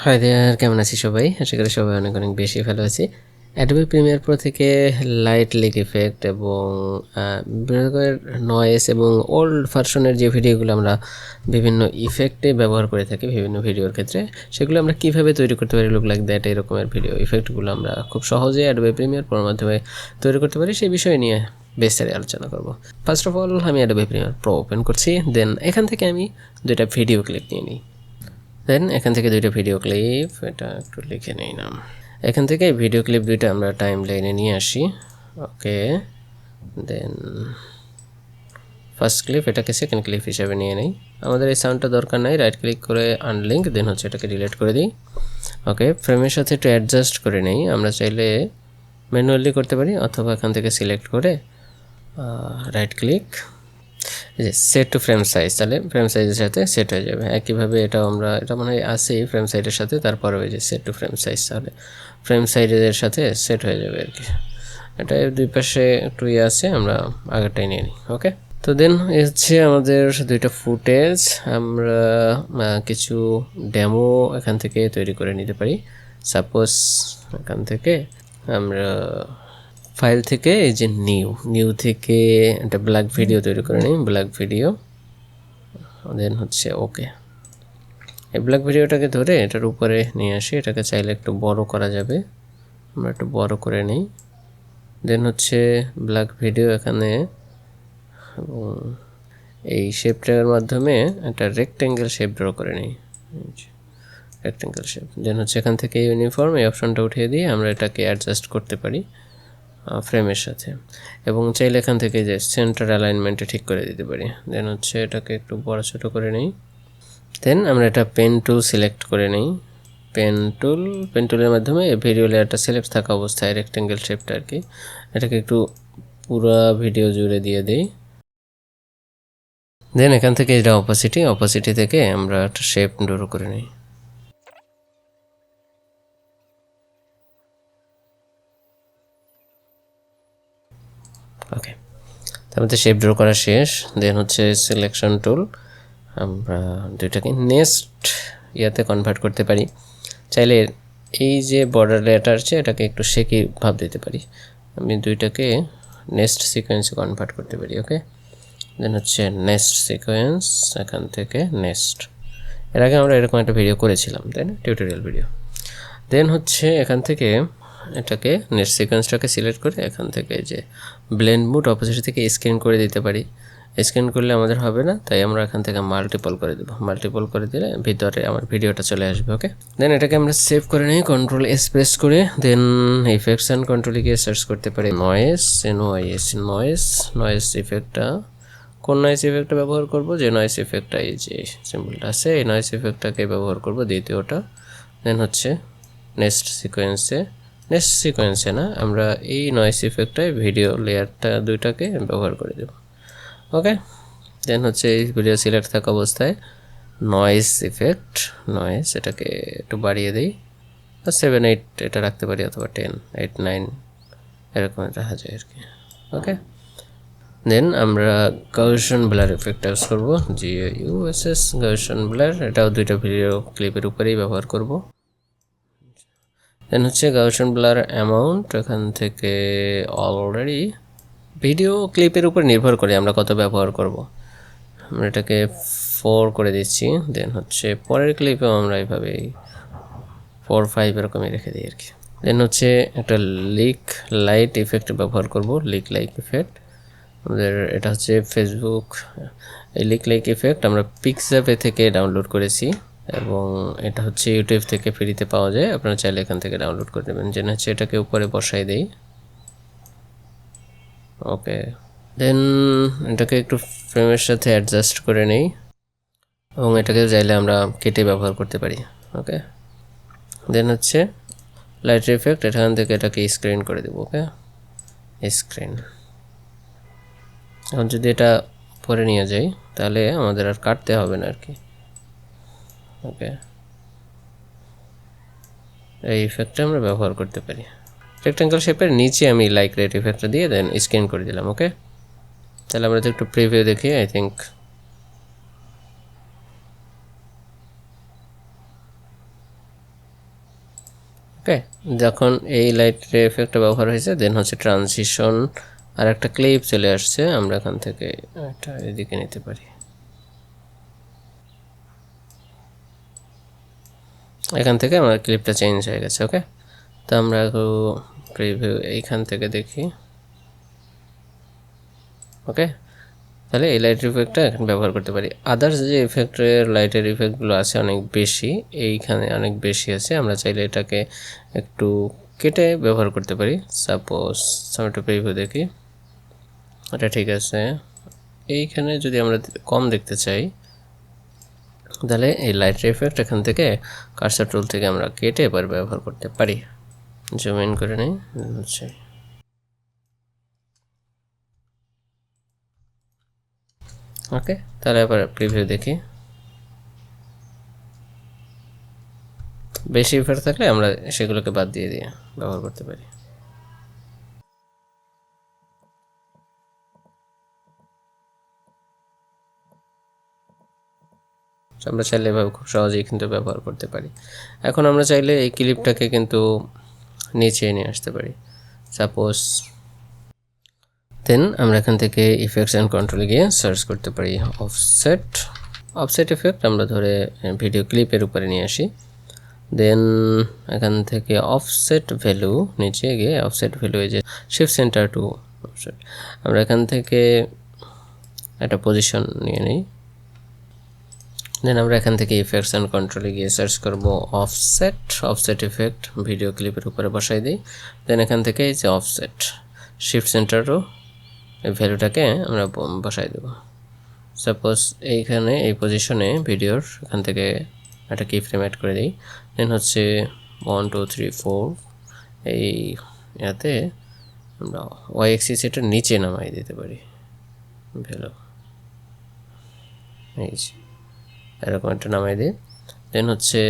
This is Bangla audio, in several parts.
হাই দেয়ার, কেমন আছি সবাই? আশা করি সবাই অনেক অনেক বেশি ভালো আছি। অ্যাডোবি প্রিমিয়ার প্রো থেকে লাইট লিক ইফেক্ট এবং বিভিন্ন রকমের নয়েস এবং ওল্ড ভার্সনের যে ভিডিওগুলো আমরা বিভিন্ন ইফেক্টে ব্যবহার করে থাকি বিভিন্ন ভিডিওর ক্ষেত্রে, সেগুলো আমরা কীভাবে তৈরি করতে পারি লুক লাইক দ্যাট এরকমের ভিডিও ইফেক্টগুলো আমরা খুব সহজে অ্যাডোবি প্রিমিয়ার প্রোর মাধ্যমে তৈরি করতে পারি, সেই বিষয় নিয়ে বিস্তারিত আলোচনা করব। ফার্স্ট অফ অল আমি অ্যাডোবি প্রিমিয়ার প্রো ওপেন করছি, দেন এখান থেকে আমি দুইটা ভিডিও ক্লিপ নিয়ে নিই। দেন এখান থেকে দুইটা ভিডিও ক্লিপ, এটা একটু লিখে নেই নাম। এখান থেকে ভিডিও ক্লিপ দুইটা আমরা টাইম লাইনে নিয়ে আসি। ওকে, দেন ফার্স্ট ক্লিপ এটাকে সেকেন্ড ক্লিপ হিসাবে নিয়ে নেই। আমাদের এই সাউন্ডটা দরকার নাই, রাইট ক্লিক করে আনলিঙ্ক, দেন হচ্ছে এটাকে ডিলিট করে দিই। ওকে, ফ্রেমের সাথে একটু অ্যাডজাস্ট করে নেই, আমরা চাইলে ম্যানুয়ালি করতে পারি অথবা এখান থেকে সিলেক্ট করে রাইট ক্লিক, এই যে সেট টু ফ্রেম সাইজ, তাহলে ফ্রেম সাইজের সাথে সেট হয়ে যাবে। একইভাবে এটাও আমরা, এটা মনে হয় আসেই ফ্রেম সাইজের সাথে, তারপরে ওই যে সেট টু ফ্রেম সাইজ, তাহলে ফ্রেম সাইজের সাথে সেট হয়ে যাবে আর কি। এটা দুই পাশে একটু আছে, আমরা আগেরটাই নিয়ে নিই। ওকে, তো দেন হচ্ছে আমাদের দুইটা ফুটেজ, আমরা কিছু ডেমো এখান থেকে তৈরি করে নিতে পারি। সাপোজ এখান থেকে আমরা ফাইল থেকে এই যে নিউ থেকে একটা ব্ল্যাক ভিডিও তৈরি করে নিই, ব্ল্যাক ভিডিও, দেন হচ্ছে ওকে। এই ব্ল্যাক ভিডিওটাকে ধরে এটার উপরে নিয়ে আসি, এটাকে চাইলে একটু বড় করা যাবে, আমরা একটু বড় করে নিই। দেন হচ্ছে ব্ল্যাক ভিডিও এখানে এই শেপটার মাধ্যমে একটা রেক্টেঙ্গেল শেপ ড্র করে নিই, রেক্টেঙ্গেল শেপ। দেন হচ্ছে এখান থেকে ইউনিফর্ম এই অপশনটা উঠিয়ে দিয়ে আমরা এটাকে অ্যাডজাস্ট করতে পারি ফ্রেমের সাথে, এবং চাইলে এখান থেকে যে সেন্টার অ্যালাইনমেন্টে ঠিক করে দিতে পারি। দেন হচ্ছে এটাকে একটু বড় ছোটো করে নিই। দেন আমরা এটা পেন টুল সিলেক্ট করে নিই, পেন টুলের মাধ্যমে ভিডিও লেয়ারটা সিলেক্ট থাকা অবস্থায় রেক্টেঙ্গেল শেপটা আর কি, এটাকে একটু পুরো ভিডিও জুড়ে দিয়ে দিই। দেন এখান থেকে এটা অপোসিটি থেকে আমরা একটা শেপ ড্র করে নিই। ওকে, তার মধ্যে শেপ ড্র করা শেষ। দেন হচ্ছে সিলেকশন টুল, আমরা দুইটাকে নেক্সট ইয়াতে কনভার্ট করতে পারি। চাইলে এই যে বর্ডার লেয়ারটা আছে এটাকে একটু শেকি ভাব দিতে পারি, আমি দুইটাকে নেক্সট সিকোয়েন্সে কনভার্ট করতে পারি। ওকে, দেন হচ্ছে নেক্সট সিকোয়েন্স, এখান থেকে নেক্সট। এর আগে আমরা এরকম একটা ভিডিও করেছিলাম, তাই না, টিউটোরিয়াল ভিডিও। দেন হচ্ছে এখান থেকে এটাকে নেক্সট সিকোয়েন্সটাকে সিলেক্ট করে এখান থেকে যে ব্লেন্ড মুড অপোজিট থেকে স্ক্যান করে দিতে পারি। স্ক্যান করলে আমাদের হবে না, তাই আমরা এখান থেকে মাল্টিপল করে দেবো, মাল্টিপল করে দিলে ভিতরে আমার ভিডিওটা চলে আসবে। ওকে, দেন এটাকে আমরা সেভ করে নিই, কন্ট্রোল এস প্রেস করে, দেন ইফেক্টস অ্যান্ড কন্ট্রোলে গিয়ে সার্চ করতে পারি নয়েস, নয়েস ইফেক্টটা, কোন নয়েস ইফেক্টটা ব্যবহার করব, যে নয়েস ইফেক্টটা এই যে সিম্বলটা আছে এই নয়েস ইফেক্টটাকে ব্যবহার করব, দ্বিতীয়টা। দেন হচ্ছে নেক্সট সিকোয়েন্সে না, আমরা এই নয়েস ইফেক্টটায় ভিডিও লেয়ারটা দুইটাকে ব্যবহার করে দেব। ওকে, দেন হচ্ছে এই ভিডিও সিলেক্ট থাকা অবস্থায় নয়েস ইফেক্ট, এটাকে একটু বাড়িয়ে দিই, 7-8 এটা রাখতে পারি, অথবা 10-8-9 এরকম রাখা যায় আর কি। ওকে, দেন আমরা গাউসিয়ান ব্লার ইফেক্ট ইউজ করবো, GAUSS গাউসিয়ান ব্লার, এটাও দুইটা ভিডিও ক্লিপের উপরেই ব্যবহার করব। দেন হচ্ছে গাউসিয়ান ব্লার অ্যামাউন্ট, এখান থেকে অলরেডি ভিডিও ক্লিপের উপর নির্ভর করে আমরা কত ব্যবহার করব, আমরা এটাকে 4 করে দিচ্ছি। দেন হচ্ছে পরের ক্লিপেও আমরা এইভাবে 4-5 এরকমই রেখে দিই আর কি। দেন হচ্ছে একটা লিক লাইট ইফেক্ট ব্যবহার করব, লিক লাইক ইফেক্ট, আমাদের এটা হচ্ছে ফেসবুক, এই লিক লাইক ইফেক্ট আমরা পিক্সাপে থেকে ডাউনলোড করেছি, এবং এটা হচ্ছে ইউটিউব থেকে ফ্রিতে পাওয়া যায়, আপনারা চাইলে এখান থেকে ডাউনলোড করে নেবেন। যেন হচ্ছে এটাকে উপরে বসাই দেই। ওকে, দেন এটাকে একটু ফ্রেমের সাথে অ্যাডজাস্ট করে নেই, এবং এটাকে চাইলে আমরা কেটে ব্যবহার করতে পারি। ওকে, দেন হচ্ছে লাইট ইফেক্ট, এখান থেকে এটাকে স্ক্রিন করে দেবো। ওকে, স্ক্রিন, এখন যদি এটা পরে নিয়ে যাই তাহলে আমাদের আর কাটতে হবে না আর কি। ওকে, এই ইফেক্টটা আমরা ব্যবহার করতে পারি। রেক্টেঙ্গেল শেপের নিচে আমি লাইক রেট ইফেক্টটা দিয়ে দেন স্ক্যান করে দিলাম। ওকে, তাহলে আমরা একটু প্রিভিউ দেখি, আই থিঙ্ক ওকে, যখন এই লাইটের এফেক্টটা ব্যবহার হয়েছে দেন হচ্ছে ট্রানজিশন আর একটা ক্লিপ চলে আসছে, আমরা এখান থেকে এটা এদিকে নিতে পারি। এখান থেকে আমার ক্লিপটা চেঞ্জ হয়ে গেছে। ওকে, তো আমরা প্রিভিউ এইখান থেকে দেখি। ওকে, তাহলে এই লাইটের ইফেক্টটা এখন ব্যবহার করতে পারি। আদার্স যে ইফেক্টের লাইটের ইফেক্টগুলো আছে অনেক বেশি, এইখানে অনেক বেশি আছে, আমরা চাইলে এটাকে একটু কেটে ব্যবহার করতে পারি। সাপোজ আমি একটু প্রিভিউ দেখি, এটা ঠিক আছে। এইখানে যদি আমরা কম দেখতে চাই তাহলে এই লাইটের ইফেক্ট এখান থেকে কার্সার টুল থেকে আমরা কেটে এবার ব্যবহার করতে পারি। জুম ইন করে নিই হচ্ছে। ওকে, তাহলে এবার প্রিভিউ দেখি। বেশি ইফেক্ট থাকলে আমরা সেগুলোকে বাদ দিয়ে ব্যবহার করতে পারি। আমরা চাইলে এভাবে খুব সহজেই কিন্তু ব্যবহার করতে পারি। এখন আমরা চাইলে এই ক্লিপটাকে কিন্তু নিচে নিয়ে আসতে পারি সাপোজ। দেন আমরা এখান থেকে ইফেক্টস অ্যান্ড কন্ট্রোলে গিয়ে সার্চ করতে পারি অফসেট ইফেক্ট। আমরা ধরে ভিডিও ক্লিপের উপরে নিয়ে আসি। দেন এখান থেকে অফসেট ভ্যালু, নিচে গিয়ে অফসেট ভ্যালু এই যে শিফট সেন্টার টু অফসেট, আমরা এখান থেকে একটা পজিশন নিয়ে নিই। দেন আমরা এখান থেকে ইফেক্টস অ্যান্ড কন্ট্রোলে গিয়ে সার্চ করব অফসেট ইফেক্ট, ভিডিও ক্লিপের উপরে বসাই দিই। দেন এখান থেকে এই যে অফসেট শিফট সেন্টারও এই ভ্যালুটাকে আমরা বসাই দেব। সাপোজ এইখানে এই পজিশনে ভিডিওর এখান থেকে একটা কি ফ্রেম অ্যাড করে দিই। দেন হচ্ছে 1 2 3 4 এই ইয়াতে আমরা ওয়াই এক্সিস এটা নিচে নামাই দিতে পারি ভ্যালু, এই এরকম একটা নামাই দিই। দেন হচ্ছে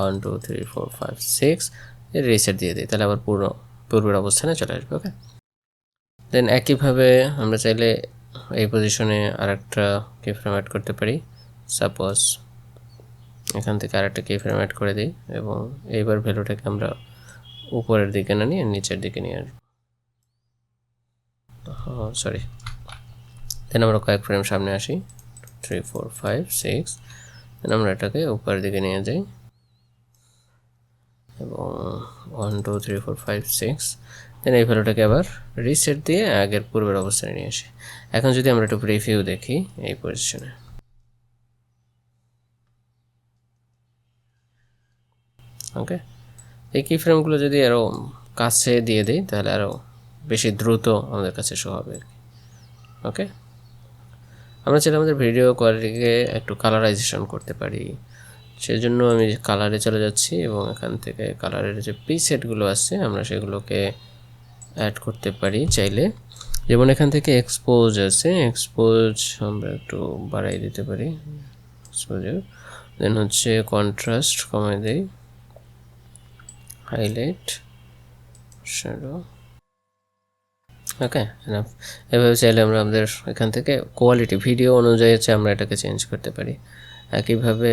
1 2 3 4 5 6 এর রিসেট দিয়ে দিই, তাহলে আবার পূর্বের অবস্থানে চলে আসবে। ওকে, দেন একইভাবে আমরা চাইলে এই পজিশনে আরেকটা কি ফ্রেম অ্যাড করতে পারি। সাপোজ এখান থেকে আরেকটা কি ফ্রেম অ্যাড করে দিই এবং এইবার ভ্যালুটাকে আমরা উপরের দিকে না নিয়ে নিচের দিকে নিয়ে আসবো। সরি, দেন আমরা কয়েক ফ্রেম সামনে আসি 3 4 5 6, দেন আমরা এটাকে উপরের দিকে নিয়ে যাই এবং 1 2 3 4 5 6, দেন এই ভ্যালুটাকে আবার রিসেট দিয়ে আগের পূর্বের অবস্থানে নিয়ে আসি। এখন যদি আমরা একটু প্রিভিউ দেখি এই পজিশনে, ওকে, এই কি ফ্রেমগুলো যদি আরও কাছে দিয়ে দিই তাহলে আরও বেশি দ্রুত আমাদের কাছে শো হবে। ওকে, আমরা চাইলে আমাদের ভিডিও কোয়ালিটিকে একটু কালারাইজেশন করতে পারি। সেজন্য আমি কালারে চলে যাচ্ছি এবং এখান থেকে কালারের যে প্রিসেটগুলো আছে আমরা সেগুলোকে অ্যাড করতে পারি চাইলে। যেমন এখান থেকে এক্সপোজ আছে, এক্সপোজ আমরা একটু বাড়াই দিতে পারি এক্সপোজার। দেন হচ্ছে কন্ট্রাস্ট কমাই দেই, হাইলাইট, শ্যাডো। ওকে, এভাবে চাইলে আমরা আমাদের এখান থেকে কোয়ালিটি ভিডিও অনুযায়ী হচ্ছে আমরা এটাকে চেঞ্জ করতে পারি। একইভাবে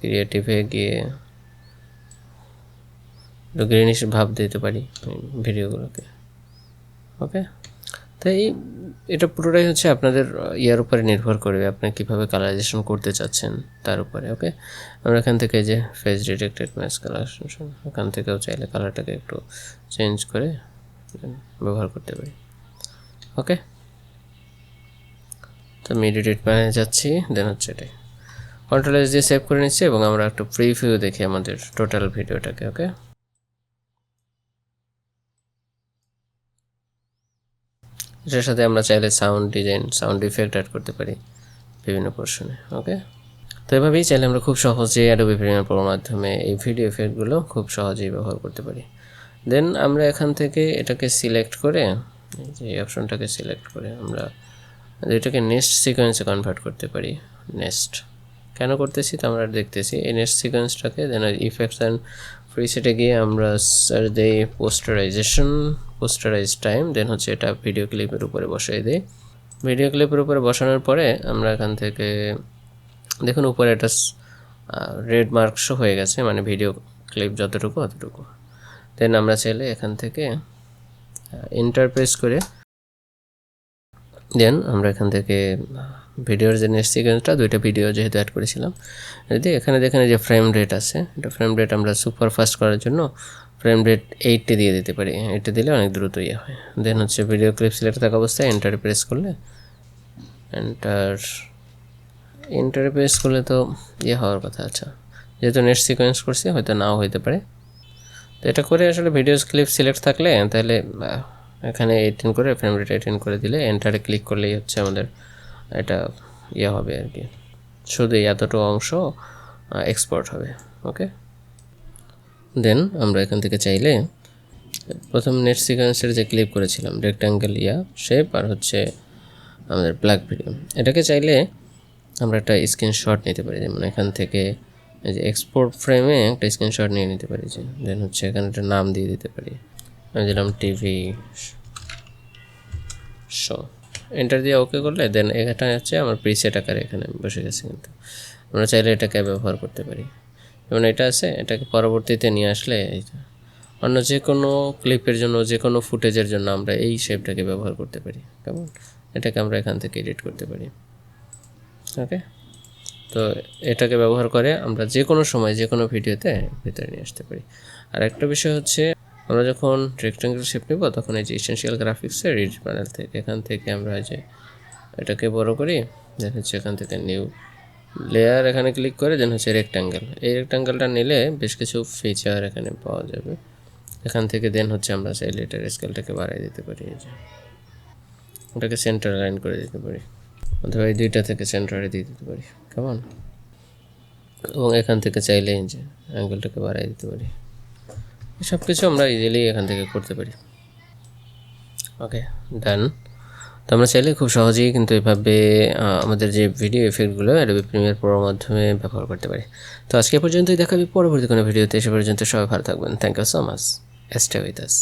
ক্রিয়েটিভে গিয়ে একটু গ্রিনিশ ভাব দিতে পারি ভিডিওগুলোকে। ওকে, তাই এটা পুরোটাই হচ্ছে আপনাদের ইয়ার উপরে নির্ভর করবে, আপনি কীভাবে কালারাইজেশন করতে চাচ্ছেন তার উপরে। ওকে, আমরা এখান থেকে যে ফেস ডিটেক্টেড ম্যাচ কালারাইজেশন এখান থেকেও চাইলে কালারটাকে একটু চেঞ্জ করে ব্যবহার করতে পারি। ওকে, তো আমি এডিট প্যানে যাচ্ছি, দেন হচ্ছে এটাই কন্ট্রোল এস দিয়ে সেভ করে নিচ্ছি এবং আমরা একটু প্রিভিউ দেখি আমাদের টোটাল ভিডিওটাকে। ওকে, এটার সাথে আমরা চাইলে sound design, sound effect add করতে পারি বিভিন্ন পোর্শনে। ওকে, তো এভাবেই চাইলে আমরা খুব সহজেই অ্যাডোবি প্রিমিয়ার প্রোর মাধ্যমে এই ভিডিও ইফেক্টগুলো খুব সহজেই ব্যবহার করতে পারি। দেন আমরা এখান থেকে এটাকে সিলেক্ট করে, যে অপশনটাকে সিলেক্ট করে আমরা এটাকে নেক্সট সিকোয়েন্সে কনভার্ট করতে পারি। নেক্সট কেন করতেছি তো আমরা দেখতেছি এই নেক্সট সিকোয়েন্সটাকে। দেন ইফেক্টস অ্যান্ড প্রিসেটে গিয়ে আমরা সার্চ দিই পোস্টারাইজ টাইম, দেন হচ্ছে এটা ভিডিও ক্লিপের উপরে বসাই দিই। ভিডিও ক্লিপের উপরে বসানোর পরে আমরা এখান থেকে দেখুন উপরে একটা রেড মার্ক শো হয়ে গেছে, মানে ভিডিও ক্লিপ যতটুকু অতটুকু। দেন আমরা চাইলে এখান থেকে এন্টার প্রেস করে দেন আমরা এখান থেকে ভিডিওর যে নেক্সট সিকোয়েন্সটা, 2টা ভিডিও যেহেতু অ্যাড করেছিলাম, যদি এখানে দেখেন যে ফ্রেম রেট আছে, এটা ফ্রেম রেট আমরা সুপার ফাস্ট করার জন্য ফ্রেম রেট 80 দিয়ে দিতে পারি। এটা দিলে অনেক দ্রুত ইয়ে হয়। দেন হচ্ছে ভিডিও ক্লিপ সিলেক্ট থাকা অবস্থায় এন্টারে প্রেস করলে এন্টারে প্রেস করলে তো ইয়ে হওয়ার কথা। আচ্ছা, যেহেতু নেক্সট সিকোয়েন্স করছি হয়তো নাও হইতে পারে। তো এটা করে আসলে ভিডিও ক্লিপ সিলেক্ট থাকলে তাহলে এখানে 18 করে ফ্রেম রেট 18 করে দিলে এন্টারে ক্লিক করলেই হচ্ছে আমাদের এটা ইয়ে হবে আর কি, শুধু এতটুকু অংশ এক্সপোর্ট হবে। ওকে, দেন আমরা এখান থেকে চাইলে প্রথম নেক্সট সিকোয়েন্সের যে ক্লিপ করেছিলাম রেক্ট্যাঙ্গেল শেপ আর হচ্ছে আমাদের ব্ল্যাক ভিডিও, এটাকে চাইলে আমরা একটা স্ক্রিনশট নিতে পারি। যেমন এখান থেকে এই যে এক্সপোর্ট ফ্রেমে একটা স্ক্রিনশট নিয়ে নিতে পারি। যে দেন হচ্ছে এখানে একটা নাম দিয়ে দিতে পারি, আমি দিলাম টিভি শো। এন্টার দিয়ে ওকে করলে দেন এটা হচ্ছে আমার প্রিসেট আকারে এখানে বসে গেছে। কিন্তু আমরা চাইলে এটাকে ব্যবহার করতে পারি। যেমন এটা আছে, এটাকে পরবর্তীতে নিয়ে আসলে অন্য যে কোনো ক্লিপের জন্য, যে কোনো ফুটেজের জন্য আমরা এই শেপটাকে ব্যবহার করতে পারি। কেমন, এটাকে আমরা এখান থেকে এডিট করতে পারি। ওকে, তো এটাকে ব্যবহার করে আমরা যে কোনো সময় যে কোনো ভিডিওতে ভিতরে নিয়ে আসতে পারি। আর একটা বিষয় হচ্ছে, আমরা যখন রেক্ট্যাঙ্গেল শেপ নেব তখন এই যে এসেনশিয়াল গ্রাফিক্সের রিড প্যানেল থেকে এখান থেকে আমরা যে এটাকে বড় করি, দেন হচ্ছে এখান থেকে নিউ লেয়ার এখানে ক্লিক করে দেন হচ্ছে রেক্ট্যাঙ্গেল। এই রেক্ট্যাঙ্গেলটা নিলে বেশ কিছু ফিচার এখানে পাওয়া যাবে এখান থেকে। দেন হচ্ছে আমরা চাইলে এটার স্কেলটাকে বাড়াই দিতে পারি, এই যে ওটাকে সেন্টার লাইন করে দিতে পারি, অথবা এই 2টা থেকে সেন্টারে দিয়ে দিতে পারি। কেমন, এবং এখান থেকে চাইলে এই যে অ্যাঙ্গেলটাকে বাড়াই দিতে পারি। সব কিছু আমরা ইজিলি এখান থেকে করতে পারি। ওকে, ডান। তো আমরা চাইলে খুব সহজেই কিন্তু এভাবে আমাদের যে ভিডিও এফেক্টগুলো অ্যাডোবি প্রিমিয়ার প্রোর মাধ্যমে ব্যবহার করতে পারি। তো আজকে পর্যন্তই, দেখাবি পরবর্তী কোনো ভিডিওতে। সে পর্যন্ত সবাই ভালো থাকবেন। Thank you so much. Stay with us.